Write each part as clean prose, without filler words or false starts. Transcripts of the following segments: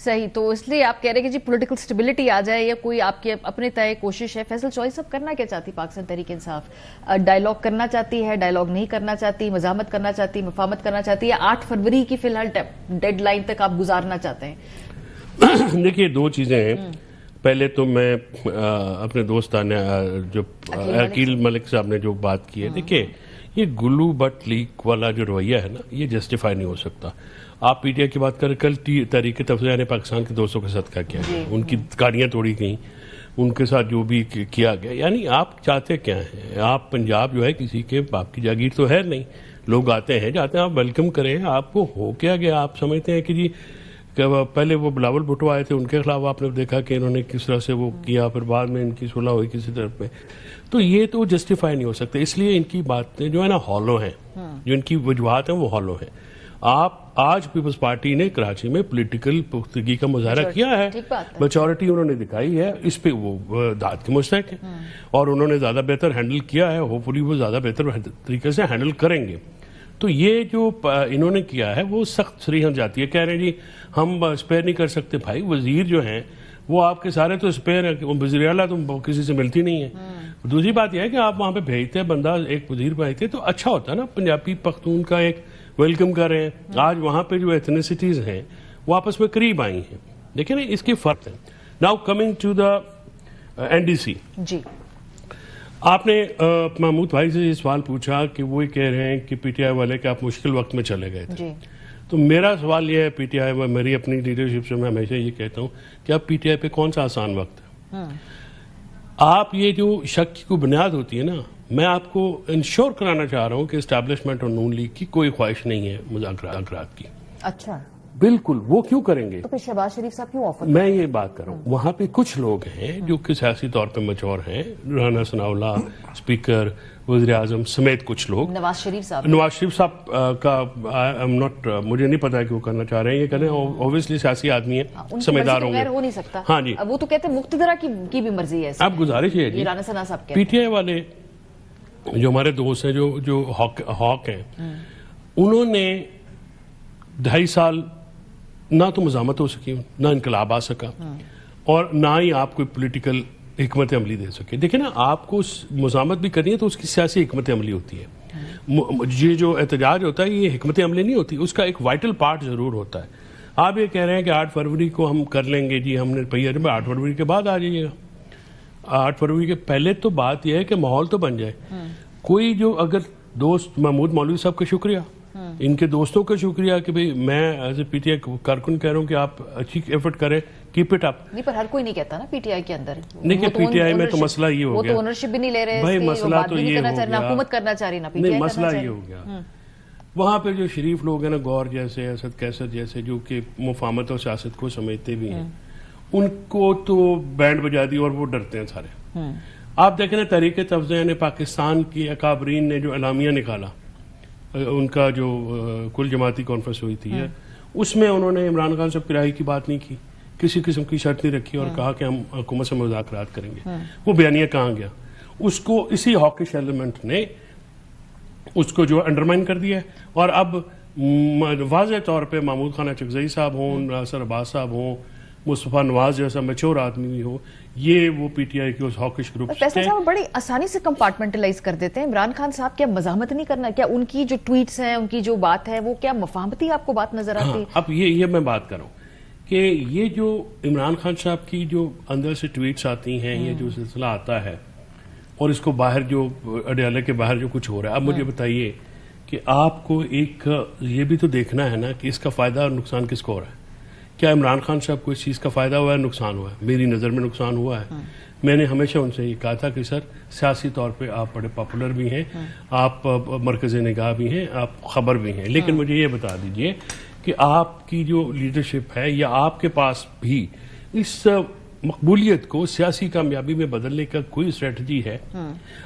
صحیح. تو اس لیے آپ کہہ رہے ہیں کہ جی پولیٹیکل سٹیبلٹی آ جائے یا کوئی آپ کے اپنے تئے کوشش ہے. فیصل چوہدری صاحب کرنا کیا چاہتی پاکستان تحریک انصاف؟ ڈائیلاگ کرنا چاہتی ہے, ڈائیلاگ نہیں کرنا چاہتی, مزاحمت کرنا چاہتی, مفاہمت کرنا چاہتی ہے, 8 فروری کی فی الحال ڈیڈ لائن تک آپ گزارنا چاہتے ہیں؟ دیکھیے دو چیزیں ہیں. پہلے تو میں اپنے دوستان جو عقیل ملک صاحب نے جو بات کی ہے, دیکھیے یہ گلو بٹ لیک والا جو رویہ ہے نا, یہ جسٹیفائی نہیں ہو سکتا. آپ پی ٹی آئی کی بات کریں, کل تحریک تفریح نے پاکستان کے دوستوں کے ساتھ کیا کیا گیا, ان کی گاڑیاں توڑی گئیں, ان کے ساتھ جو بھی کیا گیا. یعنی آپ چاہتے کیا ہیں؟ آپ پنجاب جو ہے کسی کے باپ کی جاگیر تو ہے نہیں, لوگ آتے ہیں جاتے ہیں, آپ ویلکم کریں. آپ کو ہو کیا گیا؟ آپ سمجھتے ہیں کہ جی پہلے وہ بلاول بھٹو آئے تھے, ان کے خلاف آپ نے دیکھا کہ انہوں نے کس طرح سے وہ کیا, پھر بعد میں ان کی صلح ہوئی کسی طرف پہ. تو یہ تو جسٹیفائی نہیں ہو سکتا. اس لیے ان کی باتیں جو ہے نا ہالو ہیں, جو ان کی وجوہات ہیں وہ ہالو ہیں. آپ آج پیپلز پارٹی نے کراچی میں پولیٹیکل پختگی کا مظاہرہ کیا ہے, میچورٹی انہوں نے دکھائی ہے, اس پہ وہ داد کے مستحق ہیں, اور انہوں نے زیادہ بہتر ہینڈل کیا ہے. ہوپ فلی وہ زیادہ بہتر طریقے سے ہینڈل کریں گے. تو یہ جو انہوں نے کیا ہے وہ سخت صریح جاتی ہے. کہہ رہے ہیں جی ہم اسپیئر نہیں کر سکتے. بھائی وزیر جو ہیں وہ آپ کے سارے تو اسپیئر ہیں, وزیر اعلیٰ تو کسی سے ملتی نہیں ہے. دوسری بات یہ ہے کہ آپ وہاں پہ بھیجتے ہیں بندہ, ایک وزیر بھیجتے تو اچھا ہوتا ہے نا, پنجابی پختون کا ایک ویلکم کر رہے ہیں. آج وہاں پہ جو ایتھنیسٹیز ہیں وہ آپس میں قریب آئی ہیں. دیکھیں نا اس کی فرق ہے. Now coming to the N D C. جی آپ نے محمود بھائی سے یہ سوال پوچھا کہ وہ کہہ رہے ہیں کہ پی ٹی آئی والے کہ آپ مشکل وقت میں چلے گئے تھے. تو میرا سوال یہ ہے پی ٹی آئی, میری اپنی لیڈرشپ سے میں ہمیشہ یہ کہتا ہوں کہ اب پی ٹی آئی پہ کون سا آسان وقت ہے. آپ یہ جو شک کی بنیاد ہوتی ہے نا, میں آپ کو انشور کرانا چاہ رہا ہوں کہ اسٹیبلشمنٹ اور نون لیگ کی کوئی خواہش نہیں ہے مذاکرات کی. اچھا بالکل, وہ کیوں کریں گے؟ تو پھر شہباز شریف صاحب کیوں آفر؟ میں یہ بات کر رہا ہوں, وہاں پہ کچھ لوگ ہیں جو کہ سیاسی طور پہ میچور ہیں, رانا ثناء اللہ, اسپیکر, وزیر اعظم سمیت کچھ لوگ. نواز شریف صاحب کا مجھے نہیں پتا کہ وہ کرنا چاہ رہے ہیں, یہ کریں. اوبیسلی سیاسی آدمی ہیں, سمجھدار ہوں گے. ہو نہیں سکتا. ہاں جی, وہ تو کہتے ہیں مقتدرہ کی بھی مرضی ہے. اب گزارش ہے جی, رانا ثناء صاحب پی ٹی آئی والے جو ہمارے دوست ہیں جو ہاک ہیں, انہوں نے 2.5 سال نہ تو مزاحمت ہو سکی, نہ انقلاب آ سکا, اور نہ ہی آپ کوئی پولیٹیکل حکمت عملی دے سکے. دیکھیں نا, آپ کو مزاحمت بھی کرنی ہے تو اس کی سیاسی حکمت عملی ہوتی ہے. یہ جو احتجاج ہوتا ہے یہ حکمت عملی نہیں ہوتی, اس کا ایک وائٹل پارٹ ضرور ہوتا ہے. آپ یہ کہہ رہے ہیں کہ 8 فروری کو ہم کر لیں گے, جی ہم نے پہیے 8 فروری کے بعد آ جائیے گا. 8 فروری کے پہلے تو بات یہ ہے کہ ماحول تو بن جائے. کوئی جو اگر دوست محمود مولوی صاحب کا شکریہ, ان کے دوستوں کا شکریہ کہ بھئی میں as a P T I کارکن کہہ رہا ہوں کہ آپ اچھی ایفرٹ کریں, کیپ اٹ اپ. نہیں پر ہر کوئی نہیں کہتا نا پی ٹی آئی کے اندر. نہیں, پی ٹی آئی میں تو مسئلہ یہ ہو گیا, وہ تو اونرشپ بھی نہیں لے رہے, بھائی مسئلہ تو یہ ہو گیا, حکومت کرنا چاہ رہی نا پی ٹی آئی. نہیں, مسئلہ یہ ہو گیا وہاں پہ جو شریف لوگ ہیں نا, گور جیسے, اسد کیسر جیسے, جو کہ مفاہمت اور سیاست کو سمجھتے بھی ہیں, ان کو تو بینڈ بجا دی اور وہ ڈرتے ہیں سارے. آپ دیکھیں نا تحریک تفضیہ نے پاکستان کی اکابرین نے جو اعلامیہ نکالا, ان کا جو کل جماعتی کانفرنس ہوئی تھی, اس میں انہوں نے عمران خان صاحب کی رہائی کی بات نہیں کی, کسی قسم کی شرط نہیں رکھی, اور کہا کہ ہم حکومت سے مذاکرات کریں گے. وہ بیانیہ کہاں گیا؟ اس کو اسی ہاکش ایلیمنٹ نے اس کو جو انڈرمائن کر دیا ہے. اور اب واضح طور پہ محمود خان اچکزئی صاحب ہوں, ناصر عباس صاحب ہوں, مصطفیٰ نواز جیسا میچور آدمی بھی ہو, یہ وہ پی ٹی آئی کے اس ہاکش گروپ سے. فیصل صاحب بڑی آسانی سے کمپارٹمنٹلائز کر دیتے ہیں. عمران خان صاحب کیا مزاحمت نہیں کرنا؟ کیا ان کی جو ٹویٹس ہیں, ان کی جو بات ہے, وہ کیا مفاہمتی آپ کو بات نظر آتی ہے؟ اب یہ میں بات کر رہا ہوں کہ یہ جو عمران خان صاحب کی جو اندر سے ٹویٹس آتی ہیں, یہ جو سلسلہ آتا ہے, اور اس کو باہر جو اڈیالہ کے باہر جو کچھ ہو رہا ہے, اب مجھے بتائیے کہ آپ کو ایک یہ بھی تو دیکھنا ہے نا کہ اس کا فائدہ اور نقصان کس کو ہو رہا ہے. کیا عمران خان صاحب کو اس چیز کا فائدہ ہوا ہے, نقصان ہوا ہے؟ میری نظر میں نقصان ہوا ہے. میں نے ہمیشہ ان سے یہ کہا تھا کہ سر سیاسی طور پہ آپ بڑے پاپولر بھی ہیں, آپ مرکز نگاہ بھی ہیں, آپ خبر بھی ہیں, لیکن مجھے یہ بتا دیجئے کہ آپ کی جو لیڈرشپ ہے, یا آپ کے پاس بھی اس مقبولیت کو سیاسی کامیابی میں بدلنے کا کوئی اسٹریٹجی ہے؟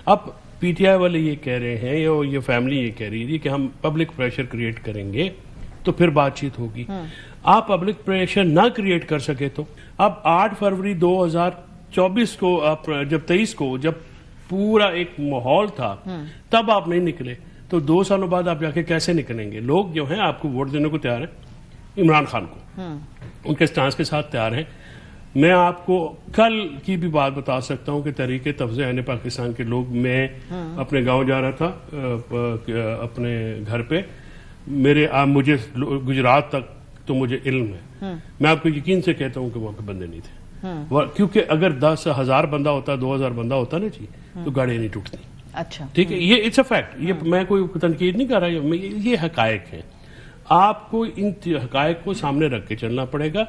اب پی ٹی آئی والے یہ کہہ رہے ہیں, یا یہ فیملی یہ کہہ رہی ہے کہ ہم پبلک پریشر کریٹ کریں گے تو پھر بات چیت ہوگی. آپ پبلک پریشر نہ کریٹ کر سکے تو اب 8 فروری 2024 کو, آپ جب 23 کو جب پورا ایک ماحول تھا تب آپ نہیں نکلے, تو 2 سالوں بعد آپ جا کے کیسے نکلیں گے؟ لوگ جو ہیں آپ کو ووٹ دینے کو تیار ہیں عمران خان کو, ان کے سٹانس کے ساتھ تیار ہیں. میں آپ کو کل کی بھی بات بتا سکتا ہوں کہ تحریک تفض عین پاکستان کے لوگ, میں اپنے گاؤں جا رہا تھا اپنے گھر پہ, مجھے گجرات تک تو مجھے علم ہے, میں آپ کو یقین سے کہتا ہوں کہ وہاں پہ بندے نہیں تھے, کیونکہ اگر 10,000 بندہ ہوتا, 2,000 بندہ ہوتا نا جی, تو گاڑیاں نہیں ٹوٹتی. اچھا, ٹھیک ہے, یہ اٹس اے فیکٹ, یہ میں کوئی تنقید نہیں کر رہا, یہ حقائق ہیں. آپ کو ان حقائق کو سامنے رکھ کے چلنا پڑے گا.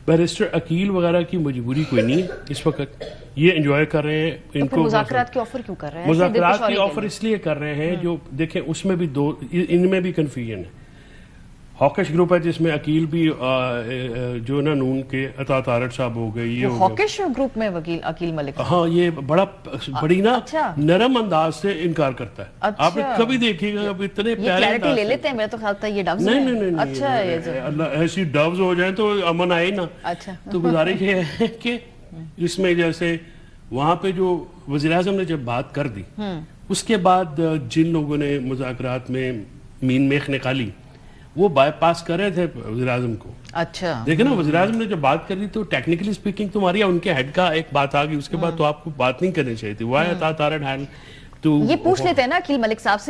بیرسٹر عقیل وغیرہ کی مجبوری کوئی نہیں ہے اس وقت, یہ انجوائے کر رہے ہیں. ان کو مذاکرات کی آفر کیوں کر رہے ہیں؟ مذاکرات کی آفر اس لیے کر رہے ہیں, جو دیکھیں اس میں بھی ان میں بھی کنفیوژن ہے. ہاکش گروپ ہے جس میں عقیل بھی جو نا نون کے عطا تارڑ صاحب ہو گئے, یہ ہاکش گروپ میں عقیل ملک, ہاں یہ بڑی نا نرم انداز سے انکار کرتا ہے. آپ نے کبھی دیکھیے گا اتنے پیارے کلیئرٹی لے لیتے ہیں, میرا تو خیال تھا یہ ڈبز ہیں. نہیں, اچھا, ایسی ڈبز ہو جائیں تو امن آئے نا. اچھا, تو گزارش یہ ہے کہ اس میں جیسے وہاں پہ جو وزیراعظم نے جب بات کر دی, اس کے بعد جن لوگوں نے مذاکرات میں مین میخ نکالی وہ بائی پاس کر رہے تھے وزیراعظم کو. اچھا, دیکھیں نا وزیراعظم نے جب بات کر دی تو ٹیکنیکلی اسپیکنگ تمہاری ان کے ہیڈ کا ایک بات آ گئی, اس کے بعد تو آپ کو بات نہیں کرنی چاہیے تھی. وائی عطا تارڑ ہینڈ تو یہ پوچھ لیتے ہیں نا عقیل ملک صاحب سے.